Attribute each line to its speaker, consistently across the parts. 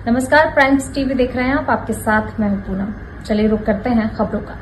Speaker 1: नमस्कार, primes TV देख रहे हैं आप, आपके साथ मैं हूं पूनम। चलिए रुक करते हैं खबरों का।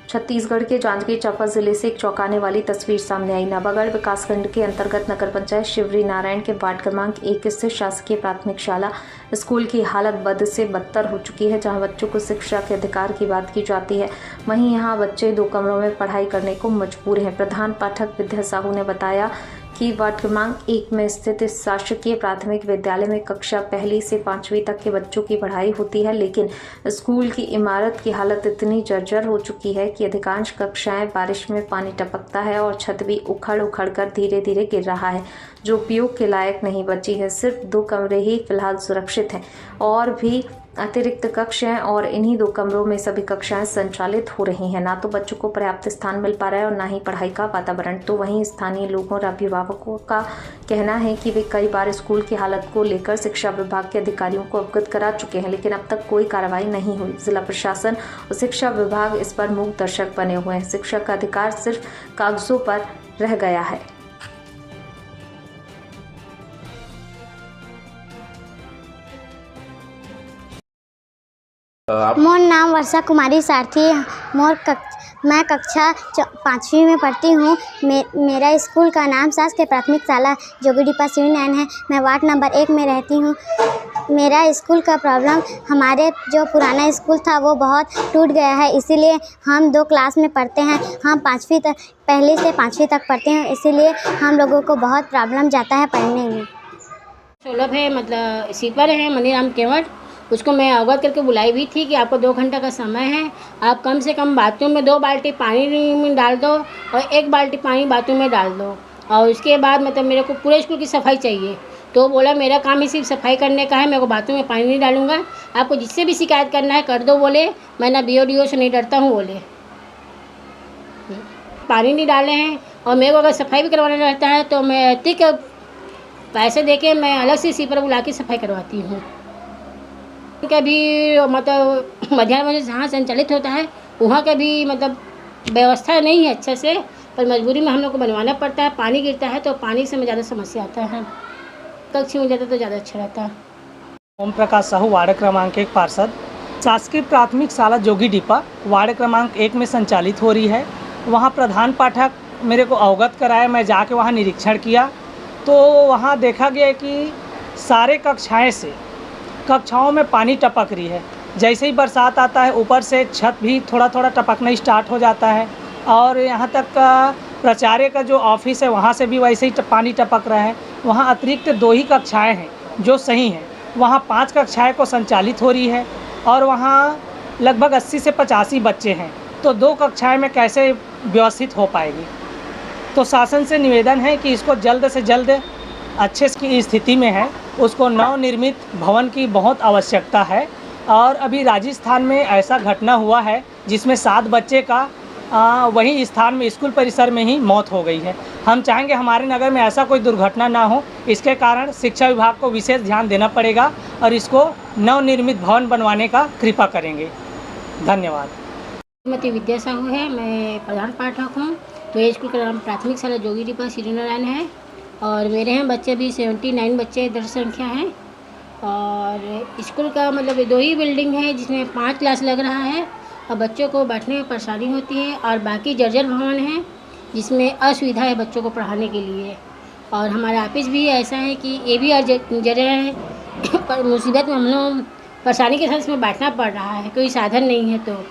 Speaker 1: छत्तीसगढ़ के जांजगीर चांपा जिले से एक चौंकाने वाली तस्वीर सामने आई। नवागढ़ विकासखंड के अंतर्गत नगर पंचायत शिवरी नारायण के वार्ड क्रमांक 1 स्थित शासकीय प्राथमिक शाला स्कूल की हालत बद से बदतर हो चुकी है। जहां बच्चों को शिक्षा के अधिकार की बात की जाती है, वहीं यहां बच्चे 2 कमरों में पढ़ाई करने को मजबूर हैं। प्रधान पाठक विद्या साहू ने बताया कि वार्ड क्रमांक 1 में स्थित इस शासकीय प्राथमिक विद्यालय में कक्षा 1 से 5वीं तक के बच्चों की पढ़ाई होती है, लेकिन स्कूल की इमारत की हालत इतनी जर्जर हो चुकी है कि अधिकांश कक्षाएं बारिश में पानी टपकता है और छत भी उखड़ कर धीरे धीरे गिर रहा है, जो उपयोग के लायक नहीं बची है। सिर्फ 2 कमरे ही फिलहाल सुरक्षित हैं और भी अतिरिक्त कक्ष हैं और इन्हीं 2 कमरों में सभी कक्षाएं संचालित हो रही हैं। ना तो बच्चों को पर्याप्त स्थान मिल पा रहा है और ना ही पढ़ाई का वातावरण। तो वहीं स्थानीय लोगों और अभिभावकों का कहना है कि वे कई बार स्कूल की हालत को लेकर शिक्षा विभाग के अधिकारियों को अवगत करा चुके हैं, लेकिन अब तक कोई कार्रवाई नहीं हुई। जिला प्रशासन और शिक्षा विभाग इस पर मूक दर्शक बने हुए हैं। शिक्षा का अधिकार सिर्फ कागजों पर रह गया है।
Speaker 2: मोर नाम वर्षा कुमारी सारथी है। मैं कक्षा 5वीं में पढ़ती हूँ। मेरा स्कूल का नाम शासकीय प्राथमिक शाला जोगीडीपा शिवरी नारायण है। मैं वार्ड नंबर 1 में रहती हूँ। मेरा स्कूल का प्रॉब्लम, हमारे जो पुराना स्कूल था वो बहुत टूट गया है, इसीलिए हम 2 क्लास में पढ़ते हैं। हम 5वीं तक, 1 से 5वीं तक पढ़ते हैं, इसीलिए हम लोगों को बहुत प्रॉब्लम जाता है पढ़ने में।
Speaker 3: सुलभ है, मतलब स्वीपर है मनीराम केवट, उसको मैं अवगत करके बुलाई भी थी कि आपको 2 घंटा का समय है, आप कम से कम बाथरूम में 2 बाल्टी पानी में डाल दो और 1 बाल्टी पानी बाथरूम में डाल दो, और उसके बाद मतलब मेरे को पूरे स्कूल की सफाई चाहिए। तो बोला मेरा काम ही सिर्फ सफाई करने का है, मेरे को बाथरूम में पानी नहीं डालूंगा, आपको जिससे भी शिकायत करना है कर दो बोले। मैं ना BODO से नहीं डरता हूँ बोले। पानी नहीं डाले हैं और मेरे को अगर सफाई भी करवाना रहता है तो मैं अतिक पैसे देके मैं अलग से स्वीपर बुला के सफाई करवाती हूँ। कभी मतलब मध्याह्न भोजन जहाँ संचालित होता है वहाँ का भी मतलब व्यवस्था नहीं है अच्छे से, पर मजबूरी में हम लोग को बनवाना पड़ता है। पानी गिरता है तो पानी से ज़्यादा समस्या आता है, कक्ष मिल जाता तो ज़्यादा अच्छा रहता है।
Speaker 4: ओम प्रकाश साहू, वार्ड क्रमांक 1 पार्षद। शासकीय प्राथमिक शाला जोगीडीपा वार्ड क्रमांक 1 में संचालित हो रही है। वहाँ प्रधान पाठक मेरे को अवगत कराया, मैं जाके वहाँ निरीक्षण किया तो वहाँ देखा गया कि सारे कक्षाओं में पानी टपक रही है। जैसे ही बरसात आता है ऊपर से छत भी थोड़ा थोड़ा टपकना स्टार्ट हो जाता है, और यहाँ तक प्राचार्य का जो ऑफिस है वहाँ से भी वैसे ही पानी टपक रहा है। वहाँ अतिरिक्त 2 ही कक्षाएं हैं जो सही हैं, वहाँ 5 कक्षाएं को संचालित हो रही है और वहाँ लगभग 80 से 85 बच्चे हैं, तो 2 कक्षाएँ में कैसे व्यवस्थित हो पाएगी। तो शासन से निवेदन है कि इसको जल्द से जल्द अच्छे की स्थिति में है, उसको नवनिर्मित भवन की बहुत आवश्यकता है। और अभी राजस्थान में ऐसा घटना हुआ है जिसमें 7 बच्चे का वही स्थान में स्कूल परिसर में ही मौत हो गई है। हम चाहेंगे हमारे नगर में ऐसा कोई दुर्घटना ना हो, इसके कारण शिक्षा विभाग को विशेष ध्यान देना पड़ेगा और इसको नवनिर्मित भवन बनवाने का कृपा करेंगे। धन्यवाद।
Speaker 3: श्रीमती विद्या साहू है, मैं प्रधान पाठक हूँ। मेरे स्कूल का नाम प्राथमिक शाला जोगीडीपा शिवरी नारायण है और मेरे हैं बच्चे भी 79 बच्चे दर्ज संख्या हैं। और स्कूल का मतलब 2 ही बिल्डिंग है जिसमें 5 क्लास लग रहा है और बच्चों को बैठने में परेशानी होती है, और बाकी जर्जर भवन है जिसमें असुविधा है बच्चों को पढ़ाने के लिए। और हमारा ऑफिस भी ऐसा है कि ये भी जर्जर है, पर मुसीबत में हम लोग परेशानी के साथ इसमें बैठना पड़ रहा है, कोई साधन नहीं है। तो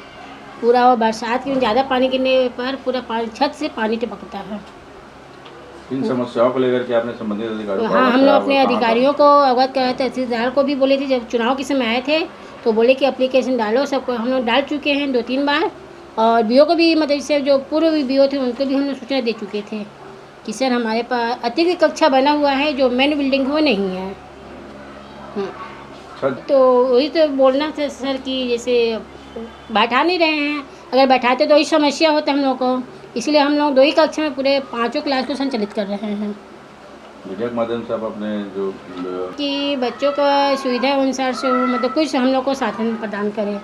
Speaker 3: पूरा वो बरसात में ज़्यादा पानी गिरने पर पूरा पानी छत से पानी टपकता है।
Speaker 5: इन समस्याओं को लेकर के आपने संबंधित अधिकारियों को
Speaker 3: हाँ, हम लोग अपने अधिकारियों को अवगत कराए, तहसीलदार को भी बोले थे जब चुनाव के समय आए थे तो बोले कि एप्लीकेशन डालो। सबको हम लोग डाल चुके हैं 2-3 बार, और BO को भी मतलब इससे जो पूर्व BO थे उनको भी हम लोग सूचना दे चुके थे कि सर हमारे पास अतिरिक्त कक्षा बना हुआ है जो मेन बिल्डिंग वो नहीं है। तो वही तो बोलना था सर कि जैसे बैठा नहीं रहे हैं, अगर बैठाते तो ही समस्या होता हम लोग को, इसलिए हम लोग 2 ही कक्षा में पूरे 5 क्लास को संचालित कर रहे हैं।
Speaker 5: मीडिया के माध्यम से आप अपने जो
Speaker 3: कि बच्चों का सुविधा अनुसार से मतलब कुछ हम लोग को साधन प्रदान करें।